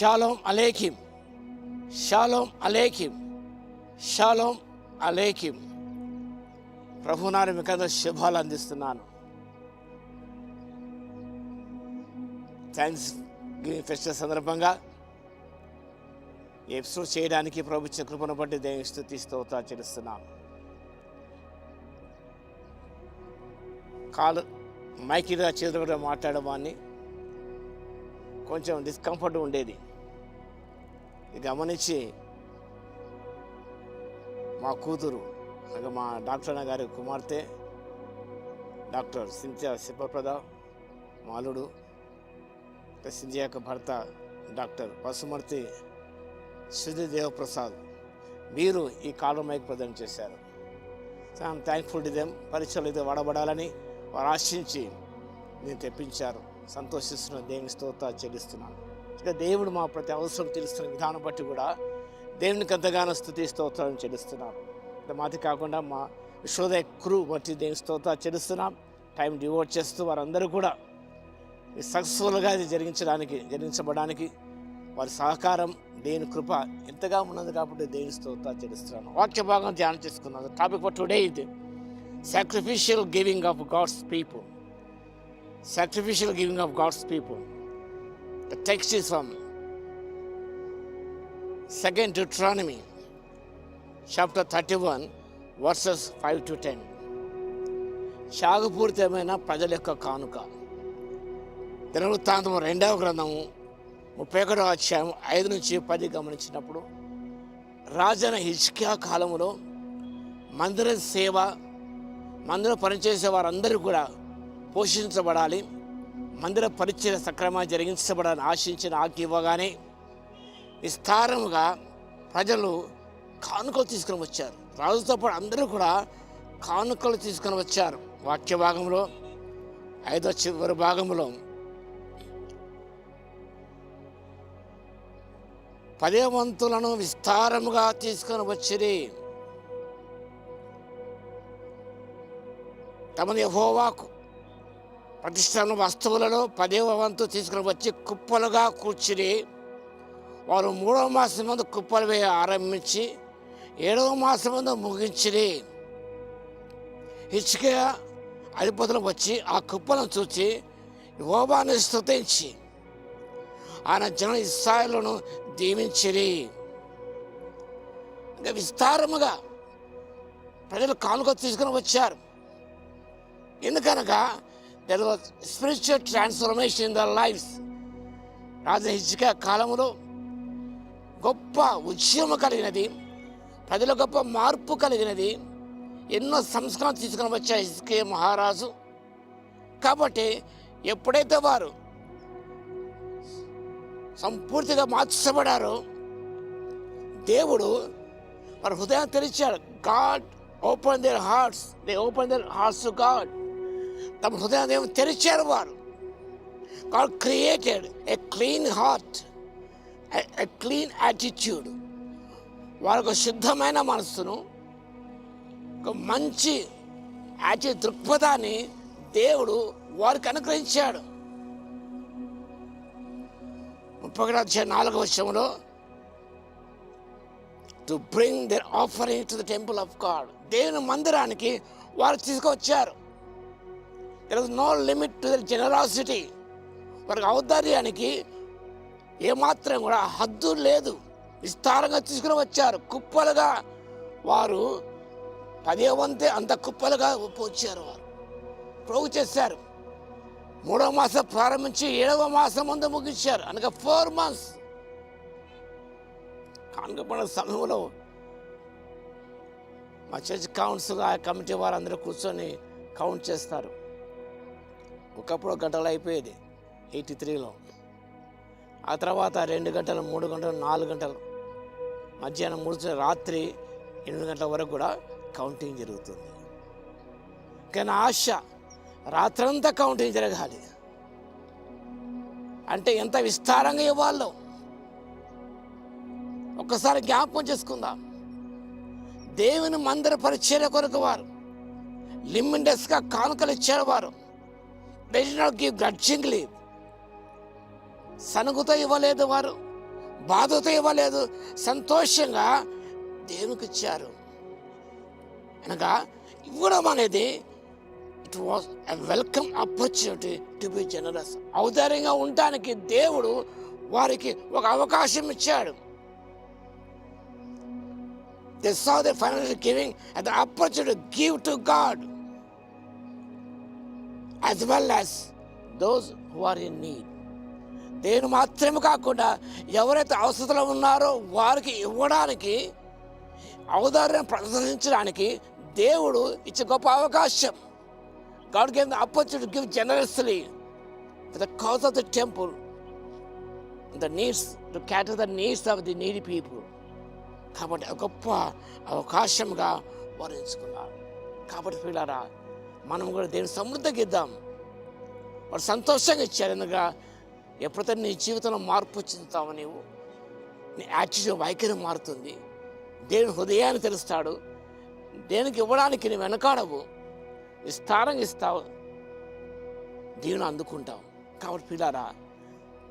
Shalom అలేకిం, షాలోమ్ అలేకిం, షాలోమ్ అలేకిం. ప్రభునారి మీకు శుభాలు అందిస్తున్నాను. థ్యాంక్స్ గివింగ్ ఫెస్టివల్ సందర్భంగా ఎపిసోడ్ చేయడానికి ప్రభుత్వ కృపను బట్టి దేవుని స్తుతి స్తోత్రాలు చెల్లిస్తున్నాను. కాలు మైకిగా చేతులు మాట్లాడేవాడిని కొంచెం డిస్కంఫర్ట్ ఉండేది. ఇది గమనించి మా కూతురు అనగా మా డాక్టర్ గారి కుమార్తె డాక్టర్ సింధ్యా శివప్రద, మాలుడు సింధ్యా యొక్క భర్త డాక్టర్ పశుమర్తి శ్రీదేవప్రసాద్ వీరు ఈ కాలు మైక్ ప్రదానం చేశారు. I'm thankful to them. పరీక్షలు అయితే వాడబడాలని వారు ఆశించి నేను తెప్పించారు. సంతోషిస్తున్న దేవుని స్తోత్రాలు చెల్లిస్తున్నాను. ఇక దేవుడు మా ప్రతి అవసరం తెలుస్తున్న విధానం బట్టి కూడా దేవునికి ఎంతగానో స్తుతి స్తోత్రాలను చెల్లిస్తున్నాను. మాది కాకుండా మా విశ్వోదయ క్రూ బట్టి దేవుని స్తోత్రాలు చెల్లిస్తున్నాం. టైం డివోట్ చేస్తూ వారందరూ కూడా సక్సెస్ఫుల్గా ఇది జరిగించబడడానికి వారి సహకారం దేవుని కృప ఎంతగా ఉన్నది కాబట్టి దేవుని స్తోత్రాలు చెల్లిస్తున్నాను. వాక్య భాగం ధ్యానం చేసుకున్నాను. టాపిక్ ఫర్ టుడే ఇది sacrificial giving of God's people. Sacrificial giving of God's people. The text is from 2nd Deuteronomy chapter 31 verses 5 to 10. త్యాగపూరితమైన ప్రజల యొక్క కానుక. దినవృత్తాంతము 2వ గ్రంథము 31వ అధ్యాయం 5 నుంచి 10 గమనించినప్పుడు రాజైన హిజ్కియా కాలములో మందిర సేవ, మందిరం పనిచేసే వారందరూ కూడా పోషించబడాలి, మందిర పరిచయ సక్రమంగా జరిగించబడాలని ఆశించిన ఆజ్ఞ ఇవ్వగానే విస్తారముగా ప్రజలు కానుకలు తీసుకొని వచ్చారు. రాజుతో పాటు అందరూ కూడా కానుకలు తీసుకొని వచ్చారు. వాక్య భాగంలో 5వ చివరి భాగంలో 10వ వంతులను విస్తారముగా తీసుకొని వచ్చిరి. తమది యెహోవాకు ప్రతిష్ఠాన వస్తువులలో 10వ వంతు తీసుకుని వచ్చి కుప్పలుగా కూర్చుని వారు 3వ మాసం ముందు కుప్పలు వేయ ఆరంభించి 7వ మాసం ముందు ముగించిరి. హిజ్కియా అధిపతులు వచ్చి ఆ కుప్పలను చూచి యెహోవాను స్తుతించి ఆయన జనం ఇశ్రాయేలును దీవించిరి. ఇంకా విస్తారముగా ప్రజలు కానుక తీసుకుని వచ్చారు. ఎందుకనగా there was spiritual transformation in their lives. రాజు హిజ్కియా కాలంలో గొప్ప ఉద్యమం కలిగినది, ప్రజల గొప్ప మార్పు కలిగినది, ఎన్నో సంస్కరణ తీసుకుని వచ్చారు హిజ్కియా మహారాజు. కాబట్టి ఎప్పుడైతే వారు సంపూర్తిగా మార్చబడారో దేవుడు వారి హృదయం తెరిచాడు. God open their hearts, they open their hearts to God. తమ హృదయం తెరిచారు వారు. God created a clean heart, A clean attitude. వారికి శుద్ధమైన మనస్సును, ఒక మంచి దృక్పథాన్ని దేవుడు వారికి అనుగ్రహించాడు. 31వ అధ్యాయం 4వ వచనంలో to bring their offering to the temple of God. దేవుని మందిరానికి వారు తీసుకువచ్చారు. There was no limit to their generosity. వారికి ఔదార్యానికి ఏమాత్రం కూడా హద్దు లేదు. విస్తారంగా తీసుకుని వచ్చారు. కుప్పలుగా వారు 10వ వంతే అంత కుప్పలుగా వచ్చారు. వారు ప్రోగు చేశారు. 3వ మాసం ప్రారంభించి 7వ మాసం ముందు ముగించారు. అనగా 4 months. కానుక పండుగ సమయంలో మా చర్చ్ కౌంట్స్గా కమిటీ వారు అందరూ కూర్చొని కౌంట్ చేస్తారు. ఒకప్పుడు గంటలు అయిపోయేది 83లో. ఆ తర్వాత 2 గంటలు, 3 గంటలు, 4 గంటలు, మధ్యాహ్నం 3 రాత్రి 8 గంటల వరకు కూడా కౌంటింగ్ జరుగుతుంది. కానీ ఆశ రాత్రంతా కౌంటింగ్ జరగాలి అంటే ఎంత విస్తారంగా ఇవ్వాలో ఒక్కసారి జ్ఞాపకం చేసుకుందాం. దేవుని మందిర పరిచర్య కొరకు వారు లిమిటెడ్స్గా కానుకలు ఇచ్చారు. వారు they did not give grudgingly, సనుగుతో ఇవ్వలేదు. వారు బాధతో ఇవ్వలేదు, సంతోషంగా దేవునికి ఇచ్చారు. అనగా ఇవ్వడం అనేది it was a welcome opportunity to be generous. ఔదార్యంగా ఉండడానికి దేవుడు వారికి ఒక అవకాశం ఇచ్చాడు. They saw their financial giving as the opportunity to give to God as well as those who are in need. దేవుని మాత్రమే కాకుండా ఎవరైతే అవసరంలో ఉన్నారో వారికి ఇవ్వడానికి, ఔదార్యం ప్రదర్శించడానికి దేవుడు ఇచ్చే గొప్ప అవకాశం. God gave the opportunity to give generously for the cause of the temple, the needs, to cater the needs of the needy people. కాబట్టి గొప్ప అవకాశంగా వారు ఎంచుకున్నారు. కాబట్టి పిల్లారా, మనం కూడా దేవుని సమృద్ధిగా ఇద్దాం. వాడు సంతోషంగా ఇచ్చారు. ఎందుకంటే ఎప్పుడైతే నీ జీవితంలో మార్పు చెందుతావో, నీ యాటిట్యూడ్ వైఖరి మారుతుంది. దేవుని హృదయాన్ని తెలుస్తాడు. దేనికి ఇవ్వడానికి నువ్వు వెనకాడవు, విస్తారంగా ఇస్తావు, దేవుని అందుకుంటావు. కాబట్టి పిల్లారా,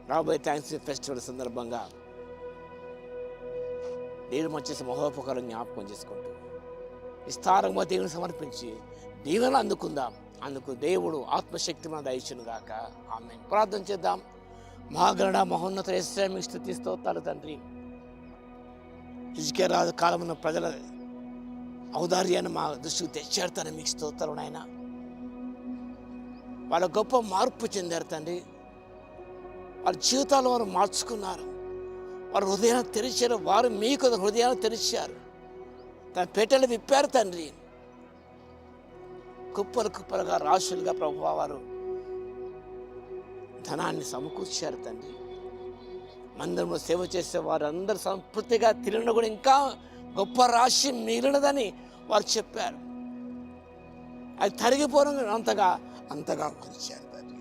రాబోయే థ్యాంక్స్ ఫెస్టివల్ సందర్భంగా దేవుడు వచ్చేసి మహోపకారం జ్ఞాపకం చేసుకుంటూ విస్తారంగా దేవుని సమర్పించి దీవెనలు అందుకుందాం. అందుకు దేవుడు ఆత్మశక్తి మన దయచును గాక. ఆమేన్. ప్రార్థన చేద్దాం. మహాగణ మహోన్నత యేసయ్య మీకు స్తుతి స్తోత్రాలు తండ్రి. హిజ్కియా రాజు కాలమున ప్రజల ఔదార్యాన్ని మా దృష్టికి తెచ్చారు తండ్రి. మీకు స్తోత్రాలు నాయన. వాళ్ళ గొప్ప మార్పు చెందారు తండ్రి. వాళ్ళ జీవితాలు వారు మార్చుకున్నారు. వారు హృదయాన్ని తెరిచారు. వారు మీకు హృదయాన్ని తెరిచారు. తన పెట్టెలు విప్పారు తండ్రి. కుప్పలు కుప్పలుగా రాశులుగా ప్రభువా వారు ధనాన్ని సమకూర్చారు తండ్రి. మందిరంలో సేవ చేసే వారు అందరూ సంపూర్తిగా తిరిగిన కూడా ఇంకా గొప్ప రాశి మిగిలినదని వారు చెప్పారు. అది తరిగిపోవడం అంతగా ఇచ్చారు తండ్రి.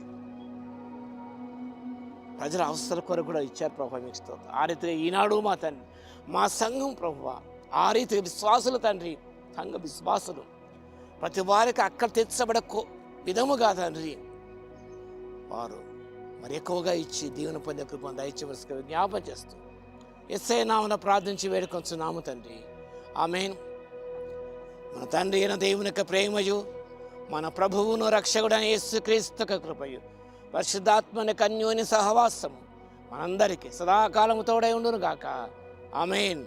ప్రజల అవసరాల కొరకు కూడా ఇచ్చారు ప్రభువా. మీకు స్తోత్రం. ఆ రీతిగా ఈనాడు మా తండ్రి, మా సంఘం ప్రభువా, ఆ రీతిగా విశ్వాసులు తండ్రి, సంఘ విశ్వాసులు ప్రతి వారికి అక్కడ తెచ్చబడే విధముగా తండ్రి వారు మరి ఎక్కువగా ఇచ్చి దీవెన పొందే కృపను దయచేవలసిగా జ్ఞాపకం చేస్తూ యేసయ్య నామమున ప్రార్థించి వేడుకొంచున్నాము తండ్రి. ఆమేన్. మన తండ్రి అయిన దేవుని యొక్క ప్రేమయు, మన ప్రభువును రక్షకుడైన యేసుక్రీస్తు యొక్క కృపయు, పరిశుద్ధాత్మని అన్యోన్య సహవాసము మనందరికీ సదాకాలము తోడై ఉండును గాక. ఆమేన్.